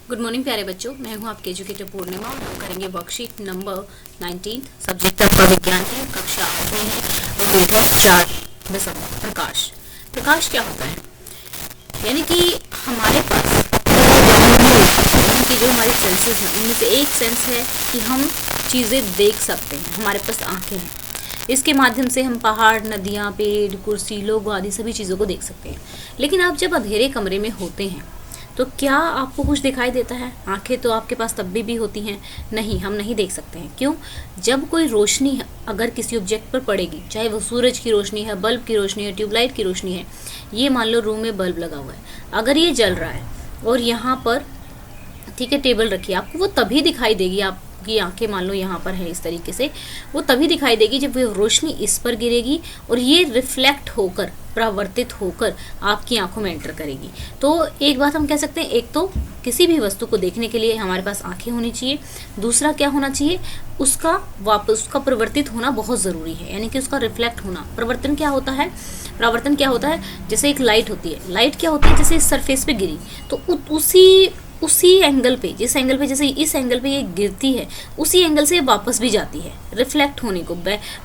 Good morning प्यारे बच्चों, मैं हूं आपके एजुकेटर पूर्णिमा और हम करेंगे वर्कशीट नंबर 19। सब्जेक्ट आपका विज्ञान है, कक्षा 8 है और डेट है 4 दिसंबर। प्रकाश क्या होता है? यानी कि हमारे पास यानी कि जो हमारे सेंसेस हैं उनमें से एक सेंस है कि हम चीज़ें देख सकते हैं। हमारे पास आंखें हैं, इसके माध्यम से हम पहाड़, नदियाँ, पेड़, कुर्सी, लोग आदि सभी चीज़ों को देख सकते हैं। लेकिन आप जब अंधेरे कमरे में होते हैं तो क्या आपको कुछ दिखाई देता है? आंखें तो आपके पास तब भी होती हैं, नहीं, हम नहीं देख सकते हैं। क्यों? जब कोई रोशनी अगर किसी ऑब्जेक्ट पर पड़ेगी, चाहे वो सूरज की रोशनी है, बल्ब की रोशनी है, ट्यूबलाइट की रोशनी है, ये मान लो रूम में बल्ब लगा हुआ है, अगर ये जल रहा है और यहाँ पर ठीक है टेबल रखी है, आपको वो तभी दिखाई देगी। आपकी आंखें मान लो यहाँ पर है इस तरीके से, वो तभी दिखाई देगी जब वो रोशनी इस पर गिरेगी और ये रिफ्लेक्ट होकर, परावर्तित होकर आपकी आंखों में एंटर करेगी। तो एक बात हम कह सकते हैं, एक तो किसी भी वस्तु को देखने के लिए हमारे पास आंखें होनी चाहिए, दूसरा क्या होना चाहिए, उसका परिवर्तित होना बहुत ज़रूरी है, यानी कि उसका रिफ्लेक्ट होना। परावर्तन क्या होता है? जैसे एक लाइट होती है, लाइट क्या होती है, जैसे इस सरफेस पे गिरी तो उसी एंगल पे, जिस एंगल पे, जैसे इस एंगल पे ये गिरती है, उसी एंगल से वापस भी जाती है। रिफ्लेक्ट होने को,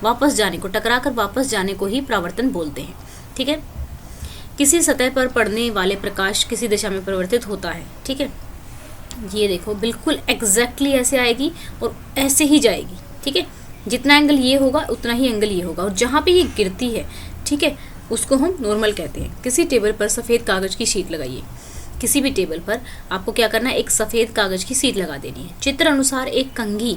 वापस जाने को, टकरा कर वापस जाने को ही परावर्तन बोलते हैं। ठीक है, किसी सतह पर पड़ने वाले प्रकाश किसी दिशा में परिवर्तित होता है। ठीक है, ये देखो बिल्कुल एग्जैक्टली ऐसे आएगी और ऐसे ही जाएगी। ठीक है, जितना एंगल ये होगा उतना ही एंगल ये होगा, और जहाँ पे ये गिरती है, ठीक है, उसको हम नॉर्मल कहते हैं। किसी टेबल पर सफ़ेद कागज़ की शीट लगाइए। किसी भी टेबल पर आपको क्या करना है, एक सफ़ेद कागज़ की शीट लगा देनी है। चित्र अनुसार एक कंघी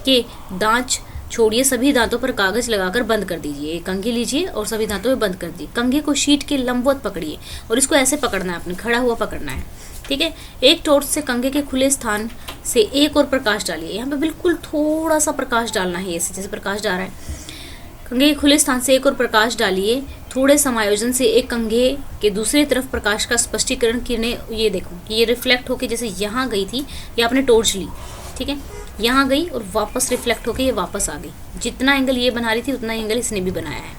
के दांत छोड़िए, सभी दांतों पर कागज़ लगाकर बंद कर दीजिए। एक कंघी लीजिए और सभी दांतों में बंद कर दीजिए। कंघी को शीट के लंबवत पकड़िए और इसको ऐसे पकड़ना है, आपने खड़ा हुआ पकड़ना है। ठीक है, एक टॉर्च से कंघे के खुले स्थान से एक और प्रकाश डालिए। यहाँ पे बिल्कुल थोड़ा सा प्रकाश डालना है, ऐसे जैसे प्रकाश जा रहा है। कंघे के खुले स्थान से एक और प्रकाश डालिए। थोड़े समायोजन से एक कंघे के दूसरी तरफ प्रकाश का स्पष्टीकरण किरणें, ये देखो कि ये रिफ्लेक्ट होके जैसे यहाँ गई थी, ये आपने टॉर्च ली, ठीक है, यहाँ गई और वापस रिफ्लेक्ट होके ये वापस आ गई। जितना एंगल ये बना रही थी उतना एंगल इसने भी बनाया है।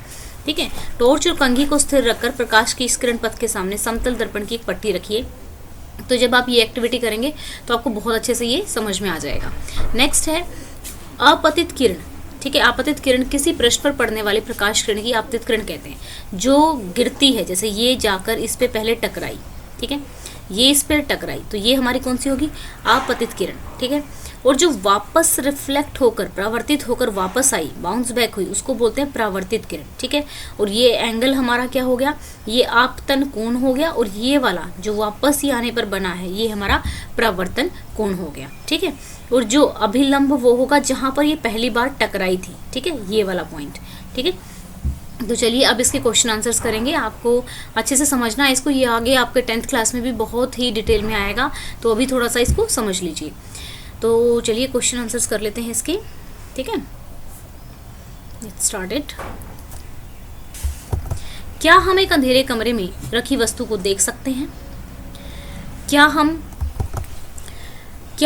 ठीक है, टॉर्च और कंघी को स्थिर रखकर प्रकाश की इस किरण पथ के सामने समतल दर्पण की एक पट्टी रखिए। तो जब आप ये एक्टिविटी करेंगे तो आपको बहुत अच्छे से ये समझ में आ जाएगा। नेक्स्ट है आपतित किरण। ठीक है, आपतित किरण किसी पृष्ठ पर पड़ने वाले प्रकाश किरण की आपतित किरण कहते हैं, जो गिरती है। जैसे ये जाकर इस पे पहले टकराई, ठीक है, ये इस पर टकराई, तो ये हमारी कौन सी होगी, आपतित किरण। ठीक है, और जो वापस रिफ्लेक्ट होकर, परावर्तित होकर वापस आई, बाउंस बैक हुई, उसको बोलते हैं परावर्तित किरण। ठीक है, और ये एंगल हमारा क्या हो गया, ये आपतन कोण हो गया, और ये वाला जो वापस ही आने पर बना है ये हमारा परावर्तन कोण हो गया। ठीक है, और जो अभिलंब वो होगा जहाँ पर ये पहली बार टकराई थी। ठीक है, ये वाला पॉइंट। ठीक है, तो चलिए अब इसके क्वेश्चन आंसर्स करेंगे। आपको अच्छे से समझना है इसको, ये आगे आपके 10th क्लास में भी बहुत ही डिटेल में आएगा, तो अभी थोड़ा सा इसको समझ लीजिए। तो चलिए क्वेश्चन आंसर्स कर लेते हैं इसके। ठीक है, लेट्स स्टार्ट इट। क्या हम एक अंधेरे कमरे में रखी वस्तु को देख सकते हैं? क्या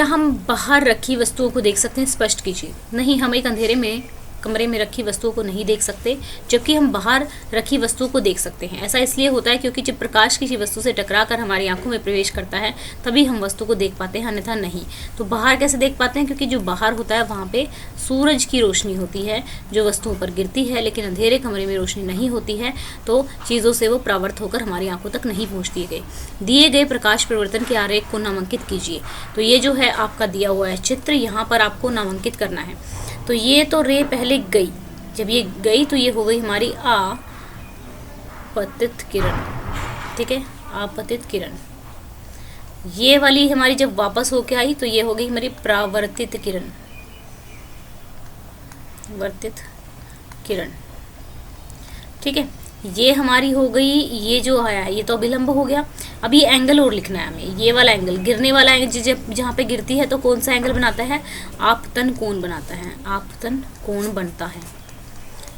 हम बाहर रखी वस्तुओं को देख सकते हैं? स्पष्ट कीजिए। नहीं, हम एक अंधेरे में कमरे में रखी वस्तुओं को नहीं देख सकते, जबकि हम बाहर रखी वस्तुओं को देख सकते हैं। ऐसा इसलिए होता है क्योंकि जब प्रकाश किसी वस्तु से टकराकर हमारी आंखों में प्रवेश करता है तभी हम वस्तु को देख पाते हैं, अन्यथा नहीं। तो बाहर कैसे देख पाते हैं? क्योंकि जो बाहर होता है वहाँ पे सूरज की रोशनी होती है जो वस्तुओं पर गिरती है, लेकिन अंधेरे कमरे में रोशनी नहीं होती है, तो चीज़ों से वो परावर्त होकर हमारी आंखों तक नहीं पहुँचती है। दिए गए प्रकाश परिवर्तन के आरेख को नामांकित कीजिए। तो ये जो है आपका दिया हुआ है चित्र, यहाँ पर आपको नामांकित करना है। तो ये तो रे पहले गई, जब ये गई तो ये हो गई हमारी आपतित किरण। ठीक है, आपतित किरण। ये वाली हमारी जब वापस होके आई तो ये हो गई हमारी परावर्तित किरण, वर्तित किरण। ठीक है, ये हमारी हो गई, ये जो आया है ये तो अभिलंब हो गया। अब ये एंगल और लिखना है हमें, ये वाला एंगल, गिरने वाला एंगल, जहाँ पे गिरती है तो कौन सा एंगल बनाता है, आपतन कोण बनाता है, आपतन कोण बनता है।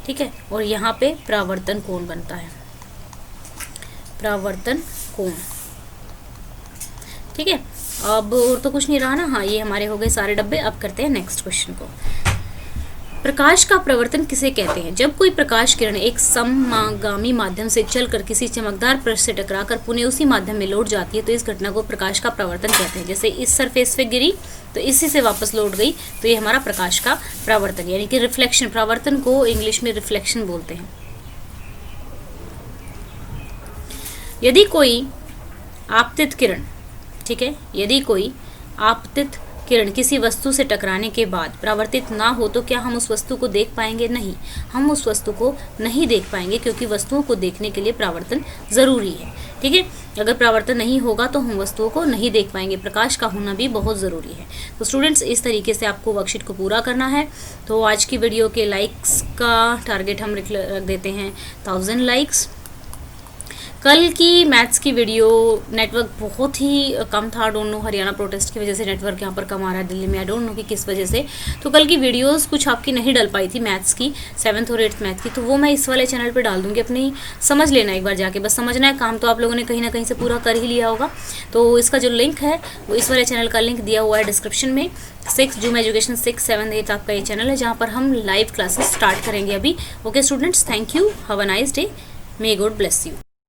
ठीक है, और यहाँ पे परावर्तन कोण बनता है, परावर्तन कोण। ठीक है, अब और तो कुछ नहीं रहा ना। हाँ, ये हमारे हो गए सारे डब्बे। अब करते हैं नेक्स्ट क्वेश्चन को। प्रकाश का प्रवर्तन किसे कहते हैं? जब कोई प्रकाश किरण एक समगामी माध्यम से चलकर किसी चमकदार पृष्ठ से टकराकर पुनः उसी माध्यम में लौट जाती है तो इस घटना को प्रकाश का प्रवर्तन कहते हैं। जैसे इस सरफेस पे गिरी तो इसी से वापस लौट गई, तो ये हमारा प्रकाश का प्रवर्तन यानी कि रिफ्लेक्शन। प्रवर्तन को इंग्लिश में रिफ्लेक्शन बोलते हैं। यदि कोई आपतित किरण, ठीक है, यदि कोई आपतित किरण किसी वस्तु से टकराने के बाद परावर्तित ना हो तो क्या हम उस वस्तु को देख पाएंगे? नहीं, हम उस वस्तु को नहीं देख पाएंगे, क्योंकि वस्तुओं को देखने के लिए परावर्तन जरूरी है। ठीक है, अगर परावर्तन नहीं होगा तो हम वस्तुओं को नहीं देख पाएंगे। प्रकाश का होना भी बहुत ज़रूरी है। तो स्टूडेंट्स, इस तरीके से आपको वर्कशीट को पूरा करना है। तो आज की वीडियो के लाइक्स का टारगेट हम रख देते हैं 1000 लाइक्स। कल की मैथ्स की वीडियो नेटवर्क बहुत ही कम था, डोंट नो, हरियाणा प्रोटेस्ट की वजह से नेटवर्क यहाँ पर कम आ रहा है दिल्ली में, आई डोंट नो कि किस वजह से। तो कल की वीडियोस कुछ आपकी नहीं डल पाई थी मैथ्स की, 7th और 8th मैथ की, तो वो मैं इस वाले चैनल पे डाल दूँगी। अपनी समझ लेना एक बार जाके, बस समझना है, काम तो आप लोगों ने कहीं ना कहीं से पूरा कर ही लिया होगा। तो इसका जो लिंक है वो इस वाले चैनल का लिंक दिया हुआ है डिस्क्रिप्शन में। 6 जूम एजुकेशन 6, 7, 8 आपका ये चैनल है जहाँ पर हम लाइव क्लासेस स्टार्ट करेंगे अभी। Okay students, thank you, have a nice day, may God bless you.